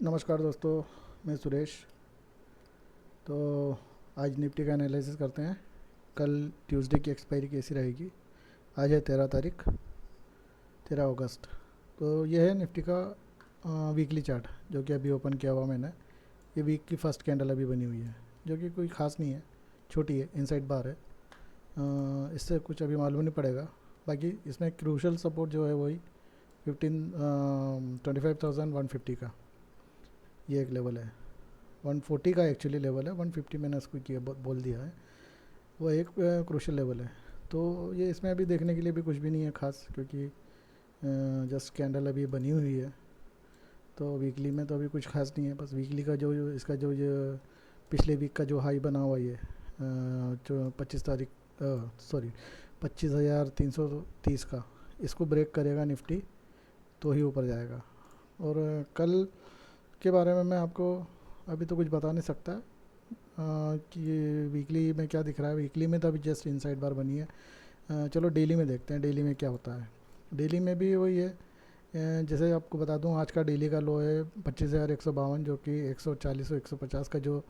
नमस्कार दोस्तों, मैं सुरेश। तो आज निफ्टी का एनालिसिस करते हैं। कल ट्यूसडे की एक्सपायरी कैसी रहेगी। आज है 13 तारीख, 13 अगस्त। तो ये है निफ्टी का वीकली चार्ट जो कि अभी ओपन किया हुआ मैंने। ये वीक की फ़र्स्ट कैंडल अभी बनी हुई है, जो कि कोई ख़ास नहीं है, छोटी है, इनसाइड बार है। इससे कुछ अभी मालूम नहीं पड़ेगा। बाकी इसमें क्रूशल सपोर्ट जो है वही 25,150 का ये एक लेवल है। 140 का एक्चुअली लेवल है, 150 मैंने उसको किया बोल दिया है। वो एक क्रूशल लेवल है। तो ये इसमें अभी देखने के लिए भी कुछ भी नहीं है खास, क्योंकि जस्ट कैंडल अभी बनी हुई है। तो वीकली में तो अभी कुछ खास नहीं है। बस वीकली का जो इसका जो ये पिछले वीक का जो हाई बना हुआ ये जो 25 तारीख, सॉरी 25,330 का, इसको ब्रेक करेगा निफ्टी तो ही ऊपर जाएगा। और कल के बारे में मैं आपको अभी तो कुछ बता नहीं सकता कि वीकली में क्या दिख रहा है। वीकली में तो अभी जस्ट इनसाइड बार बनी है। चलो डेली में देखते हैं, डेली में क्या होता है। डेली में भी वही है। जैसे आपको बता दूं, आज का डेली का लो है 25,152, जो कि 140 और 150 का जो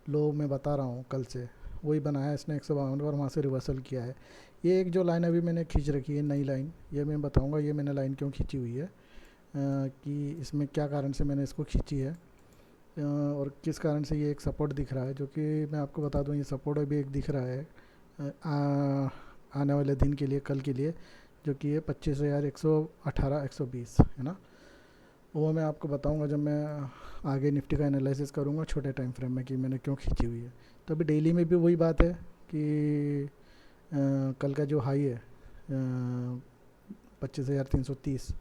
लो मैं बता रहा हूँ कल से, वही बनाया इसने 152 और वहाँ से रिवर्सल किया है। ये एक जो लाइन अभी मैंने खींच रखी है, नई लाइन, ये मैं बताऊँगा ये मैंने लाइन क्यों खींची हुई है, कि इसमें क्या कारण से मैंने इसको खींची है, और किस कारण से ये एक सपोर्ट दिख रहा है। जो कि मैं आपको बता दूं, ये सपोर्ट अभी एक दिख रहा है आने वाले दिन के लिए, कल के लिए, जो कि ये 25,118 120 है ना। वो मैं आपको बताऊंगा जब मैं आगे निफ्टी का एनालिसिस करूंगा छोटे टाइम फ्रेम में, कि मैंने क्यों खींची हुई है। तो अभी डेली में भी वही बात है कि कल का जो हाई है 25,330,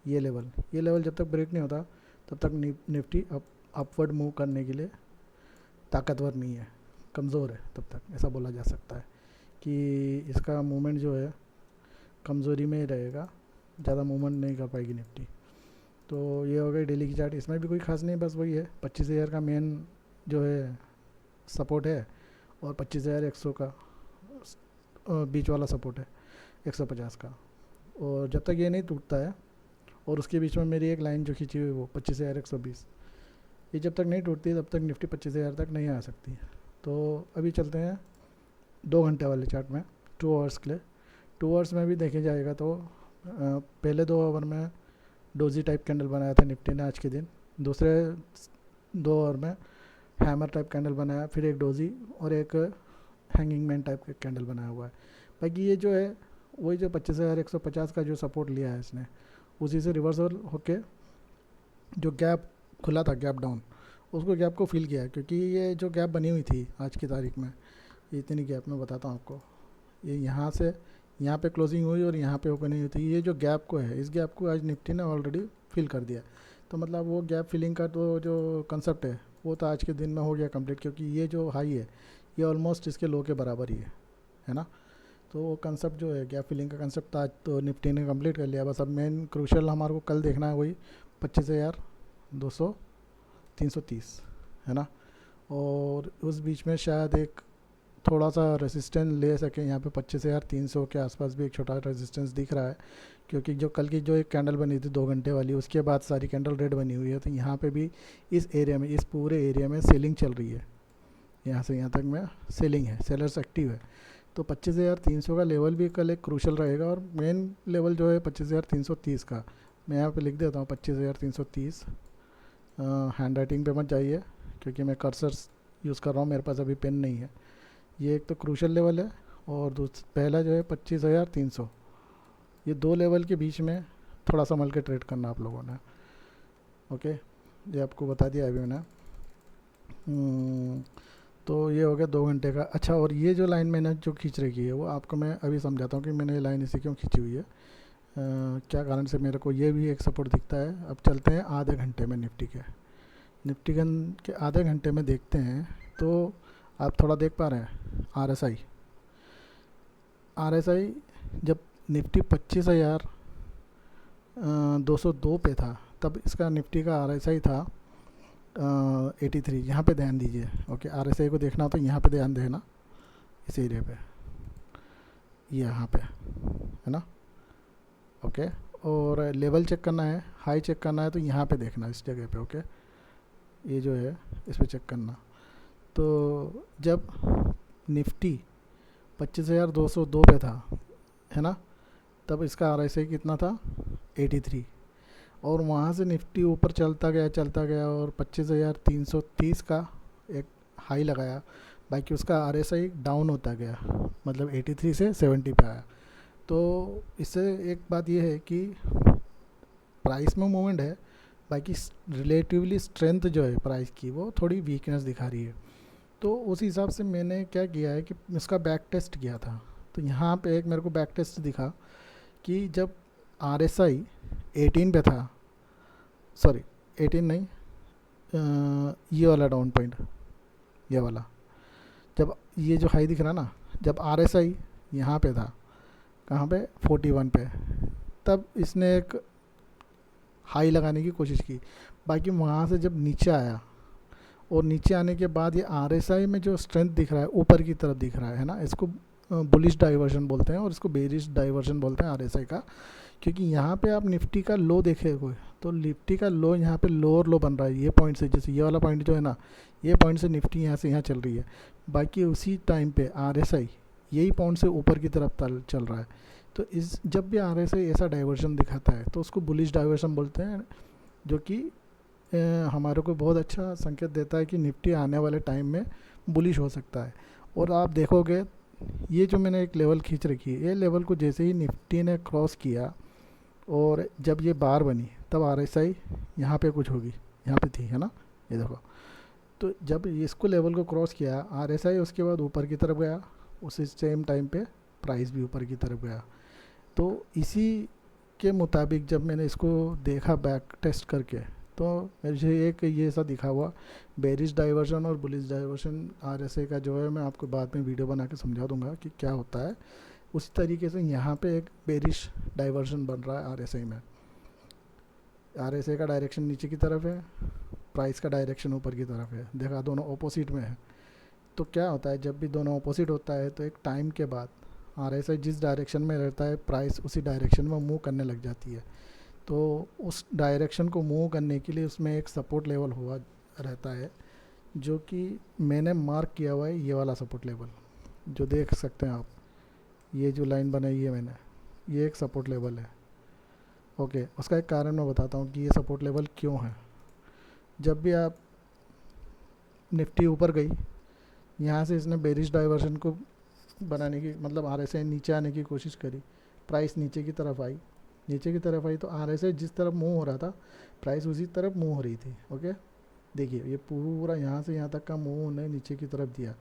ये लेवल जब तक ब्रेक नहीं होता तब तक निफ्टी अपवर्ड मूव करने के लिए ताकतवर नहीं है, कमज़ोर है तब तक, ऐसा बोला जा सकता है कि इसका मूवमेंट जो है कमज़ोरी में ही रहेगा, ज़्यादा मूवमेंट नहीं कर पाएगी निफ्टी। तो ये हो गई डेली की चार्ट। इसमें भी कोई खास नहीं, बस वही है 25,000 का मेन जो है सपोर्ट है, और 25,100 का बीच वाला सपोर्ट है 150 का। और जब तक ये नहीं टूटता है, और उसके बीच में मेरी एक लाइन जो खींची हुई वो 25,120, ये जब तक नहीं टूटती तब तक निफ्टी 25,000 तक नहीं आ सकती। तो अभी चलते हैं 2 घंटे वाले चार्ट में, 2 आवर्स के लिए। 2 आवर्स में भी देखे जाएगा तो पहले 2 आवर में डोजी टाइप कैंडल बनाया था निफ्टी ने आज के दिन। दूसरे 2 आवर में हैमर टाइप कैंडल बनाया, फिर एक डोजी और एक हैंगिंग मैन टाइप का कैंडल बनाया हुआ है। बाकी ये जो है वही जो 25,150 का जो सपोर्ट लिया है इसने, उसी से रिवर्सल होके जो गैप खुला था, गैप डाउन, उसको गैप को फिल किया है। क्योंकि ये जो गैप बनी हुई थी आज की तारीख में, ये इतनी गैप मैं बताता हूँ आपको। ये यहाँ से यहाँ पे क्लोजिंग हुई और यहाँ पे ओपनिंग हुई थी। ये जो गैप को है, इस गैप को आज निफ्टी ने ऑलरेडी फिल कर दिया। तो मतलब वो गैप फिलिंग का तो जो कंसेप्ट है वो तो आज के दिन में हो गया कंप्लीट, क्योंकि ये जो हाई है ये ऑलमोस्ट इसके लो के बराबर ही है ना। तो वो कंसेप्ट जो है गैप फिलिंग का कंसेप्ट आज तो निफ्टी ने कंप्लीट कर लिया। बस अब मेन क्रूशल हमारे को कल देखना है वही 25,200 330 है ना। और उस बीच में शायद एक थोड़ा सा रेजिस्टेंस ले सकें। यहाँ पे 25,300 के आसपास भी एक छोटा रेजिस्टेंस दिख रहा है, क्योंकि जो कल की जो एक कैंडल बनी थी 2 घंटे वाली, उसके बाद सारी कैंडल रेड बनी हुई है। तो यहाँ पे भी इस एरिया में, इस पूरे एरिया में सेलिंग चल रही है। यहाँ से यहाँ तक में सेलिंग है, सेलर्स एक्टिव है। तो 25,300 का लेवल भी कल एक क्रूशल रहेगा। और मेन लेवल जो है 25,330 का, मैं यहाँ पे लिख देता हूँ 25,330। हैंड राइटिंग पे मत जाइए, क्योंकि मैं कर्सर यूज़ कर रहा हूँ, मेरे पास अभी पेन नहीं है। ये एक तो क्रूशल लेवल है, और पहला जो है 25,300। ये दो लेवल के बीच में थोड़ा संभल के ट्रेड करना आप लोगों ने। ओके, ये आपको बता दिया अभी मैंने। तो ये हो गया 2 घंटे का। अच्छा, और ये जो लाइन मैंने जो खींच रखी है वो आपको मैं अभी समझाता हूँ कि मैंने ये लाइन इसे क्यों खींची हुई है, क्या कारण से मेरे को ये भी एक सपोर्ट दिखता है। अब चलते हैं आधे घंटे में निफ्टी के आधे घंटे में देखते हैं। तो आप थोड़ा देख पा रहे हैं आर एस आई जब निफ्टी 25,202 पे था, तब इसका निफ्टी का RSI था 83। यहाँ पे ध्यान दीजिए। ओके, RSI को देखना हो तो यहाँ पे ध्यान देना, इस एरिया पे, यहाँ पे है ना। ओके, और लेवल चेक करना है, हाई चेक करना है तो यहाँ पे देखना, इस जगह पे। ओके, ये जो है इस पर चेक करना। तो जब निफ्टी 25,202 पे था, है ना, तब इसका RSI कितना था, 83। और वहाँ से निफ्टी ऊपर चलता गया और 25,330 का एक हाई लगाया। बाकी उसका RSI डाउन होता गया, मतलब 83 से 70 पे आया। तो इससे एक बात यह है कि प्राइस में मूवमेंट है, बाकी रिलेटिवली स्ट्रेंथ जो है प्राइस की वो थोड़ी वीकनेस दिखा रही है। तो उस हिसाब से मैंने क्या किया है कि इसका बैक टेस्ट किया था। तो यहाँ पे एक मेरे को बैक टेस्ट दिखा कि जब RSI 18 पे था, सॉरी 18 नहीं, ये वाला डाउन पॉइंट, ये वाला, जब ये जो हाई दिख रहा ना, जब RSI यहाँ पे था, कहाँ पे, 41 पे, तब इसने एक हाई लगाने की कोशिश की। बाकी वहाँ से जब नीचे आया, और नीचे आने के बाद ये RSI में जो स्ट्रेंथ दिख रहा है ऊपर की तरफ दिख रहा है ना, इसको बुलिश डाइवर्जन बोलते हैं और इसको बेरिश डाइवर्जन बोलते हैं RSI का। क्योंकि यहाँ पे आप निफ्टी का लो देखे कोई, तो निफ्टी का लो यहाँ पे लोअर लो बन रहा है ये पॉइंट से, जैसे ये वाला पॉइंट जो है ना, ये पॉइंट से निफ्टी यहाँ से यहाँ चल रही है। बाकी उसी टाइम पे RSI यही पॉइंट से ऊपर की तरफ चल रहा है। तो इस जब भी RSI ऐसा डाइवर्जन दिखाता है तो उसको बुलिश डाइवर्जन बोलते हैं, जो कि हमारे को बहुत अच्छा संकेत देता है कि निफ्टी आने वाले टाइम में बुलिश हो सकता है। और आप देखोगे ये जो मैंने एक लेवल खींच रखी है, ये लेवल को जैसे ही निफ्टी ने क्रॉस किया और जब ये बार बनी, तब RSI यहाँ पे कुछ होगी, यहाँ पे थी, है ना, ये देखो। तो जब इसको लेवल को क्रॉस किया RSI, उसके बाद ऊपर की तरफ गया, उसी सेम टाइम पे प्राइस भी ऊपर की तरफ गया। तो इसी के मुताबिक जब मैंने इसको देखा बैक टेस्ट करके, तो मुझे एक ये ऐसा दिखा हुआ बेरिश डाइवर्जन और बुलिश डाइवर्जन RSI का जो है, मैं आपको बाद में वीडियो बना के समझा दूंगा कि क्या होता है। उसी तरीके से यहाँ पे एक बेरिश डाइवर्जन बन रहा है RSI में। RSI का डायरेक्शन नीचे की तरफ है, प्राइस का डायरेक्शन ऊपर की तरफ है, देखा दोनों ऑपोजिट में है। तो क्या होता है, जब भी दोनों ऑपोजिट होता है तो एक टाइम के बाद RSI जिस डायरेक्शन में रहता है, प्राइस उसी डायरेक्शन में मूव करने लग जाती है। तो उस डायरेक्शन को मूव करने के लिए उसमें एक सपोर्ट लेवल हुआ रहता है, जो कि मैंने मार्क किया हुआ है, ये वाला सपोर्ट लेवल जो देख सकते हैं आप, ये जो लाइन बनाई है मैंने, ये एक सपोर्ट लेवल है। ओके, उसका एक कारण मैं बताता हूँ कि ये सपोर्ट लेवल क्यों है। जब भी आप निफ्टी ऊपर गई, यहाँ से इसने बेरिश डाइवर्जन को बनाने की, मतलब RSI नीचे आने की कोशिश करी, प्राइस नीचे की तरफ आई, तो RSI जिस तरफ मूव हो रहा था, प्राइस उसी तरफ मूव हो रही थी। ओके, देखिए ये पूरा यहाँ से यहाँ तक का मूव उन्हें नीचे की तरफ दिया।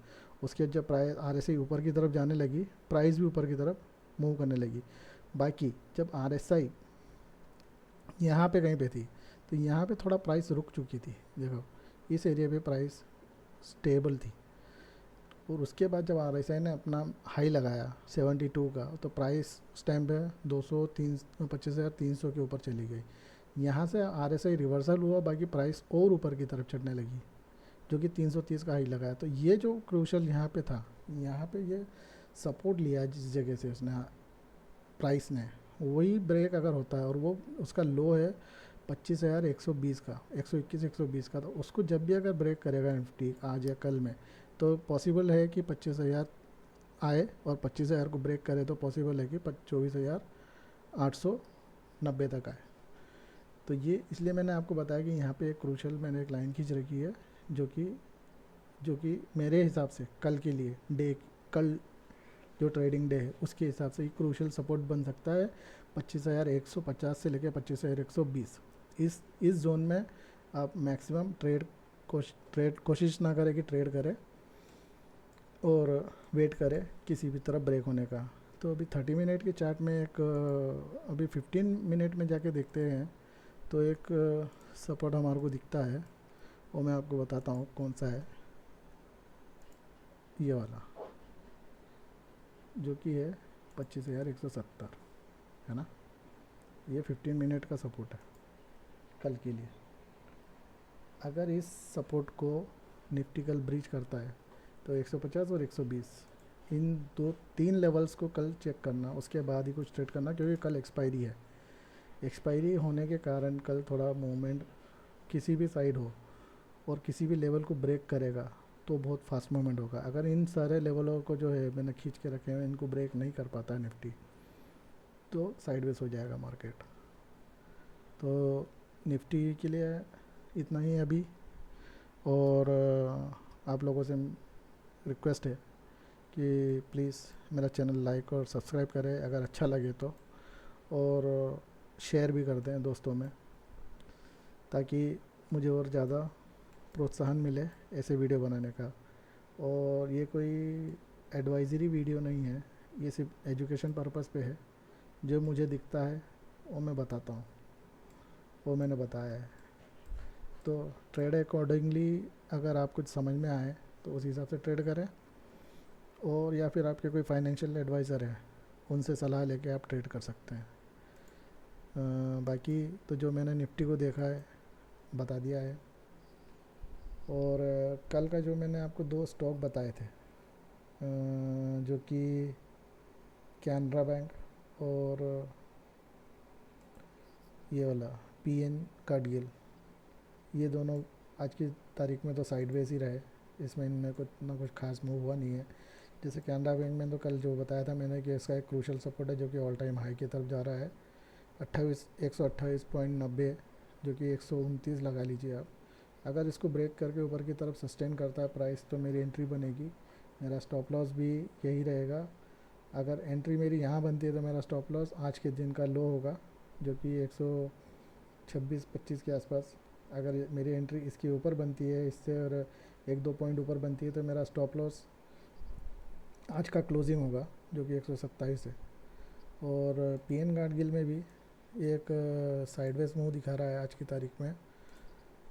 उसके बाद जब प्राइस RSI ऊपर की तरफ जाने लगी, प्राइस भी ऊपर की तरफ मूव करने लगी। बाकी जब RSI यहाँ पे कहीं पे थी, तो यहाँ पे थोड़ा प्राइस रुक चुकी थी, देखो इस एरिया पे प्राइस स्टेबल थी। और उसके बाद जब RSI ने अपना हाई लगाया 72 का, तो प्राइस उस टाइम पे 25,300 के ऊपर चली गई। यहाँ से RSI रिवर्सल हुआ, बाकी प्राइस और ऊपर की तरफ चढ़ने लगी, जो कि 330 का हाई लगाया। तो ये जो क्रूशल यहाँ पे था, यहाँ पे ये सपोर्ट लिया जिस जगह से उसने प्राइस ने, वही ब्रेक अगर होता है और वो उसका लो है 25,120 का, 121 120 का, तो उसको जब भी अगर ब्रेक करेगा निफ्टी आज या कल में, तो पॉसिबल है कि 25,000 आए, और 25,000 को ब्रेक करे तो पॉसिबल है कि 24,890 तक आए। तो ये इसलिए मैंने आपको बताया कि यहाँ पे एक क्रूशल मैंने एक लाइन खींच रखी है, जो कि मेरे हिसाब से कल के लिए कल जो ट्रेडिंग डे है उसके हिसाब से क्रूशल सपोर्ट बन सकता है 25,150 से लेकर 25,120। इस जोन में आप मैक्सिमम कोशिश ना करें कि ट्रेड करें, और वेट करें किसी भी तरफ ब्रेक होने का। तो अभी 30 मिनट के चार्ट में एक अभी 15 मिनट में जाके देखते हैं, तो एक सपोर्ट हमारे को दिखता है, और मैं आपको बताता हूँ कौन सा है, ये वाला जो कि है 25,170, है ना, ये 15 मिनट का सपोर्ट है कल के लिए। अगर इस सपोर्ट को निफ्टी कल ब्रीच करता है तो 150 और 120, इन 2-3 लेवल्स को कल चेक करना, उसके बाद ही कुछ ट्रेड करना, क्योंकि कल एक्सपायरी है। एक्सपायरी होने के कारण कल थोड़ा मूवमेंट किसी भी साइड हो, और किसी भी लेवल को ब्रेक करेगा तो बहुत फास्ट मूवमेंट होगा। अगर इन सारे लेवलों को जो है मैंने खींच के रखे हैं, इनको ब्रेक नहीं कर पाता है निफ्टी, तो साइडवेज हो जाएगा मार्केट। तो निफ्टी के लिए इतना ही अभी। और आप लोगों से रिक्वेस्ट है कि प्लीज़ मेरा चैनल लाइक और सब्सक्राइब करें अगर अच्छा लगे तो, और शेयर भी कर दें दोस्तों में, ताकि मुझे और ज़्यादा प्रोत्साहन मिले ऐसे वीडियो बनाने का। और ये कोई एडवाइजरी वीडियो नहीं है, ये सिर्फ एजुकेशन पर्पस पे है। जो मुझे दिखता है वो मैं बताता हूँ, वो मैंने बताया है। तो ट्रेड अकॉर्डिंगली अगर आप कुछ समझ में आए तो उस हिसाब से ट्रेड करें, और या फिर आपके कोई फाइनेंशियल एडवाइज़र है उनसे सलाह लेके आप ट्रेड कर सकते हैं। बाकी तो जो मैंने निफ्टी को देखा है बता दिया है। और कल का जो मैंने आपको 2 स्टॉक बताए थे, जो कि कैनरा बैंक और ये वाला पीएन कार्डगिल, ये दोनों आज की तारीख में तो साइडवेज ही रहे, इसमें इनमें कुछ ना कुछ खास मूव हुआ नहीं है। जैसे कैनरा बैंक में तो कल जो बताया था मैंने कि इसका एक क्रूशल सपोर्ट है जो कि ऑल टाइम हाई की तरफ जा रहा है 128.90, जो कि 129 लगा लीजिए आप। अगर इसको ब्रेक करके ऊपर की तरफ सस्टेन करता है प्राइस तो मेरी एंट्री बनेगी, मेरा स्टॉप लॉस भी यही रहेगा। अगर एंट्री मेरी यहाँ बनती है तो मेरा स्टॉप लॉस आज के दिन का लो होगा, जो कि 126-25 के आसपास। अगर मेरी एंट्री इसके ऊपर बनती है इससे और 1-2 पॉइंट ऊपर बनती है तो मेरा स्टॉप लॉस आज का क्लोजिंग होगा, जो कि 127 है। और पीएन कार्डगिल में भी एक साइडवेज मूव दिखा रहा है आज की तारीख में,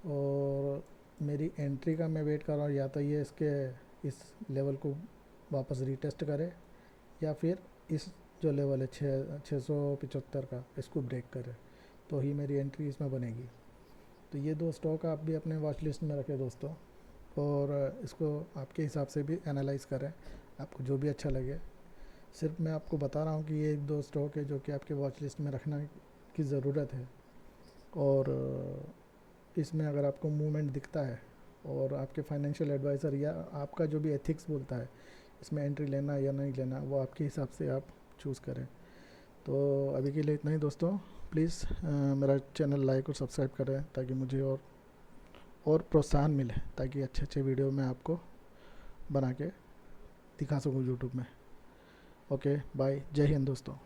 और मेरी एंट्री का मैं वेट कर रहा हूँ, या तो ये इसके इस लेवल को वापस रीटेस्ट करे, या फिर इस जो लेवल है 675 का, इसको ब्रेक करे, तो ही मेरी एंट्री इसमें बनेगी। तो ये 2 स्टॉक आप भी अपने वॉच लिस्ट में रखें दोस्तों, और इसको आपके हिसाब से भी एनालाइज करें, आपको जो भी अच्छा लगे। सिर्फ मैं आपको बता रहा हूँ कि ये 1-2 स्टॉक है जो कि आपके वॉच लिस्ट में रखना की ज़रूरत है। और इसमें अगर आपको मूवमेंट दिखता है और आपके फाइनेंशियल एडवाइज़र या आपका जो भी एथिक्स बोलता है इसमें एंट्री लेना या नहीं लेना, वो आपके हिसाब से आप चूज़ करें। तो अभी के लिए इतना ही दोस्तों। प्लीज़ मेरा चैनल लाइक और सब्सक्राइब करें ताकि मुझे और प्रोत्साहन मिले, ताकि अच्छे अच्छे वीडियो मैं आपको बना के दिखा सकूँ यूट्यूब में। ओके बाय, जय हिंद दोस्तों।